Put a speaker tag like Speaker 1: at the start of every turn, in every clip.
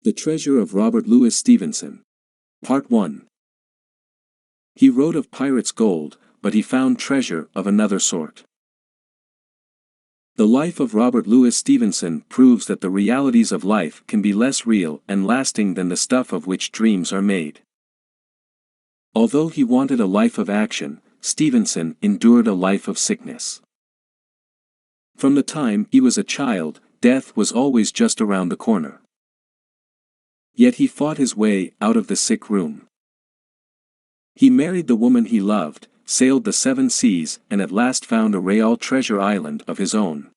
Speaker 1: The Treasure of Robert Louis Stevenson. Part 1. He wrote of pirates' gold, but he found treasure of another sort. The life of Robert Louis Stevenson proves that the realities of life can be less real and lasting than the stuff of which dreams are made. Although he wanted a life of action, Stevenson endured a life of sickness. From the time he was a child, death was always just around the corner. Yet he fought his way out of the sick room. He married the woman he loved, sailed the 7 seas, and at last found a real treasure island of his own.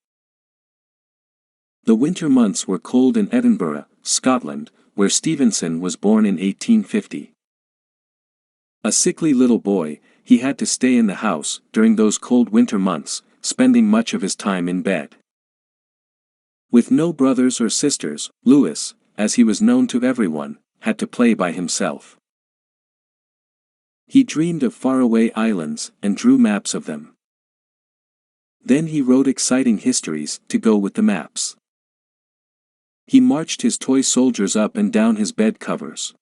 Speaker 1: The winter months were cold in Edinburgh, Scotland, where Stevenson was born in 1850. A sickly little boy, he had to stay in the house during those cold winter months, spending much of his time in bed. With no brothers or sisters, Louis, as he was known to everyone, had to play by himself. He dreamed of faraway islands and drew maps of them. Then he wrote exciting histories to go with the maps. He marched his toy soldiers up and down his bed covers.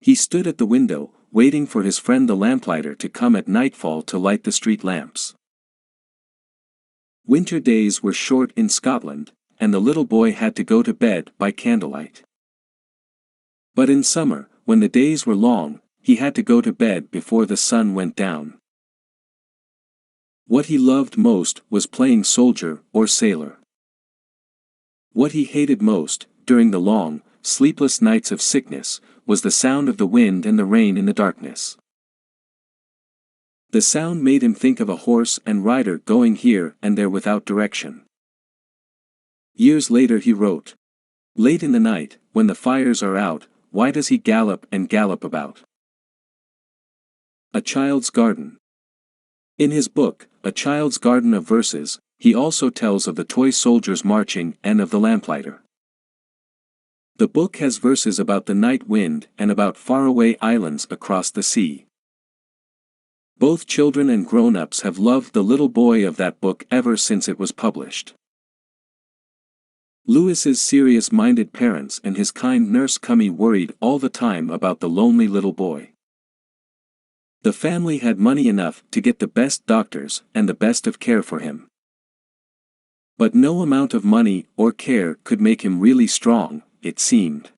Speaker 1: He stood at the window, waiting for his friend the lamplighter to come at nightfall to light the street lamps. Winter days were short in Scotland, and the little boy had to go to bed by candlelight. But in summer, when the days were long, he had to go to bed before the sun went down. What he loved most was playing soldier or sailor. What he hated most, during the long, sleepless nights of sickness, was the sound of the wind and the rain in the darkness. The sound made him think of a horse and rider going here and there without direction. Years later he wrote, "Late in the night, when the fires are out, why does he gallop and gallop about?" A Child's Garden. In his book, A Child's Garden of Verses, he also tells of the toy soldiers marching and of the lamplighter. The book has verses about the night wind and about faraway islands across the sea. Both children and grown-ups have loved the little boy of that book ever since it was published. Louis's serious-minded parents and his kind nurse Cummy worried all the time about the lonely little boy. The family had money enough to get the best doctors and the best of care for him. But no amount of money or care could make him really strong, it seemed.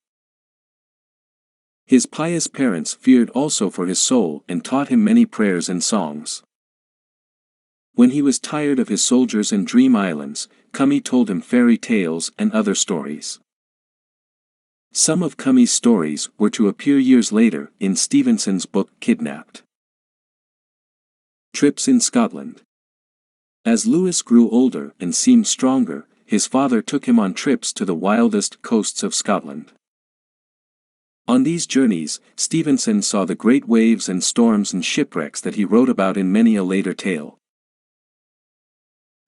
Speaker 1: His pious parents feared also for his soul and taught him many prayers and songs. When he was tired of his soldiers and dream islands, Cummy told him fairy tales and other stories. Some of Cummy's stories were to appear years later in Stevenson's book Kidnapped. Trips in Scotland. As Louis grew older and seemed stronger, his father took him on trips to the wildest coasts of Scotland. On these journeys, Stevenson saw the great waves and storms and shipwrecks that he wrote about in many a later tale.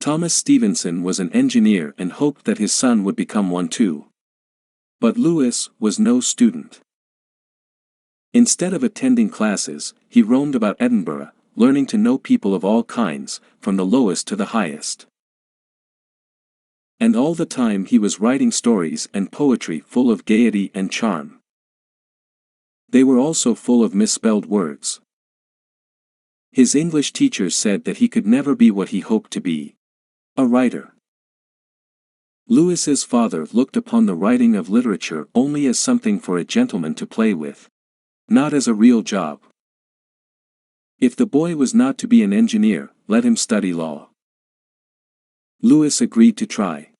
Speaker 1: Thomas Stevenson was an engineer and hoped that his son would become one too. But Louis was no student. Instead of attending classes, he roamed about Edinburgh, learning to know people of all kinds, from the lowest to the highest. And all the time he was writing stories and poetry full of gaiety and charm. They were also full of misspelled words. His English teachers said that he could never be what he hoped to be: a writer. Louis's father looked upon the writing of literature only as something for a gentleman to play with, not as a real job. If the boy was not to be an engineer, let him study law. Louis agreed to try.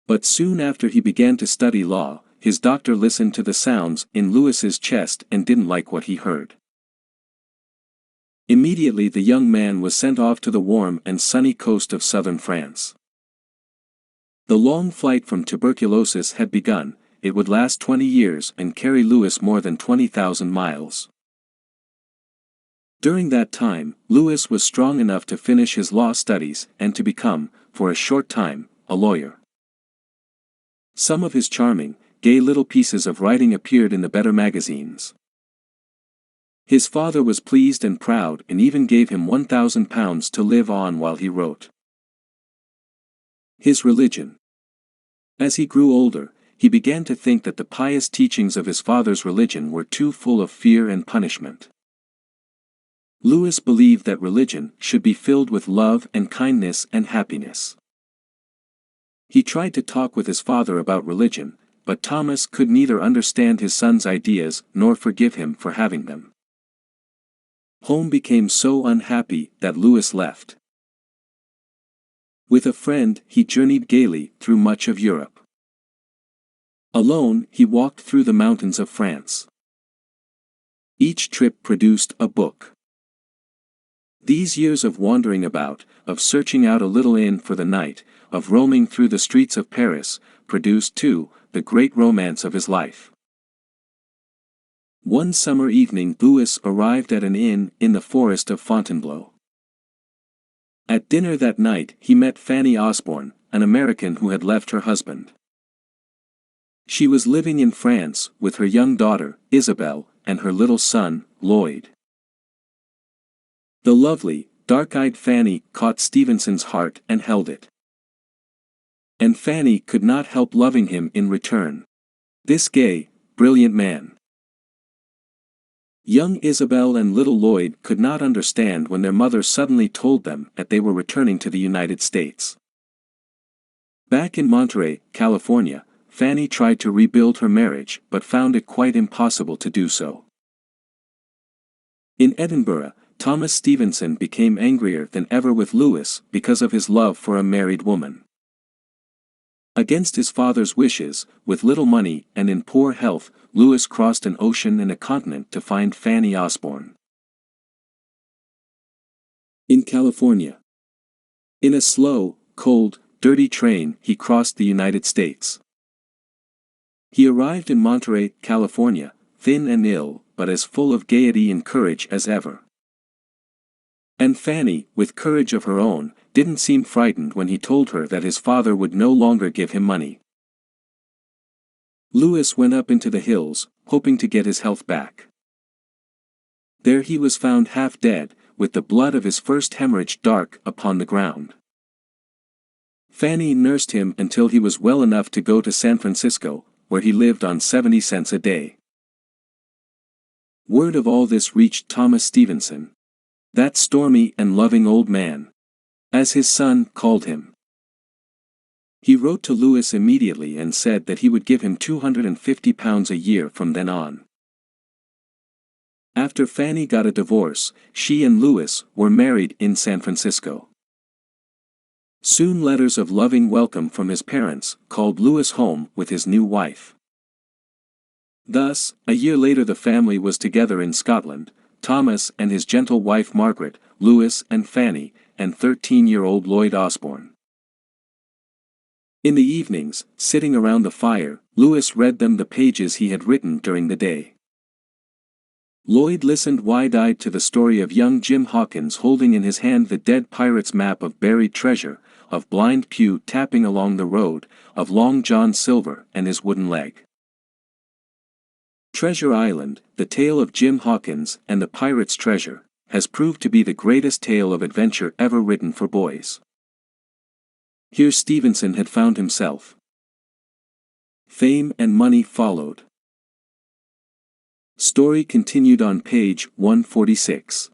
Speaker 1: But soon after he began to study law, his doctor listened to the sounds in Louis's chest and didn't like what he heard. Immediately the young man was sent off to the warm and sunny coast of southern France. The long flight from tuberculosis had begun. It would last 20 years and carry Louis more than 20,000 miles. During that time, Louis was strong enough to finish his law studies and to become, for a short time, a lawyer. Some of his charming, gay little pieces of writing appeared in the better magazines. His father was pleased and proud and even gave him £1,000 to live on while he wrote. His religion. As he grew older, he began to think that the pious teachings of his father's religion were too full of fear and punishment. Lewis believed that religion should be filled with love and kindness and happiness. He tried to talk with his father about religion, but Thomas could neither understand his son's ideas nor forgive him for having them. Home became so unhappy that Lewis left. With a friend, he journeyed gaily through much of Europe. Alone, he walked through the mountains of France. Each trip produced a book. These years of wandering about, of searching out a little inn for the night, of roaming through the streets of Paris, produced, too, the great romance of his life. One summer evening Lewis arrived at an inn in the forest of Fontainebleau. At dinner that night he met Fanny Osborne, an American who had left her husband. She was living in France with her young daughter, Isabel, and her little son, Lloyd. The lovely, dark-eyed Fanny caught Stevenson's heart and held it. And Fanny could not help loving him in return. This gay, brilliant man. Young Isabel and little Lloyd could not understand when their mother suddenly told them that they were returning to the United States. Back in Monterey, California, Fanny tried to rebuild her marriage but found it quite impossible to do so. In Edinburgh, Thomas Stevenson became angrier than ever with Lewis because of his love for a married woman. Against his father's wishes, with little money and in poor health, Lewis crossed an ocean and a continent to find Fanny Osborne. In California. In a slow, cold, dirty train he crossed the United States. He arrived in Monterey, California, thin and ill, but as full of gaiety and courage as ever. And Fanny, with courage of her own, didn't seem frightened when he told her that his father would no longer give him money. Lewis went up into the hills, hoping to get his health back. There he was found half dead, with the blood of his first hemorrhage dark upon the ground. Fanny nursed him until he was well enough to go to San Francisco, where he lived on 70 cents a day. Word of all this reached Thomas Stevenson, that stormy and loving old man, as his son called him. He wrote to Lewis immediately and said that he would give him £250 a year from then on. After Fanny got a divorce, she and Lewis were married in San Francisco. Soon letters of loving welcome from his parents called Lewis home with his new wife. Thus, a year later the family was together in Scotland, Thomas and his gentle wife Margaret, Lewis and Fanny, and 13-year-old Lloyd Osborne. In the evenings, sitting around the fire, Lewis read them the pages he had written during the day. Lloyd listened wide-eyed to the story of young Jim Hawkins holding in his hand the dead pirate's map of buried treasure, of Blind Pew tapping along the road, of Long John Silver and his wooden leg. Treasure Island, the tale of Jim Hawkins and the pirate's treasure, has proved to be the greatest tale of adventure ever written for boys. Here Stevenson had found himself. Fame and money followed. Story continued on page 146.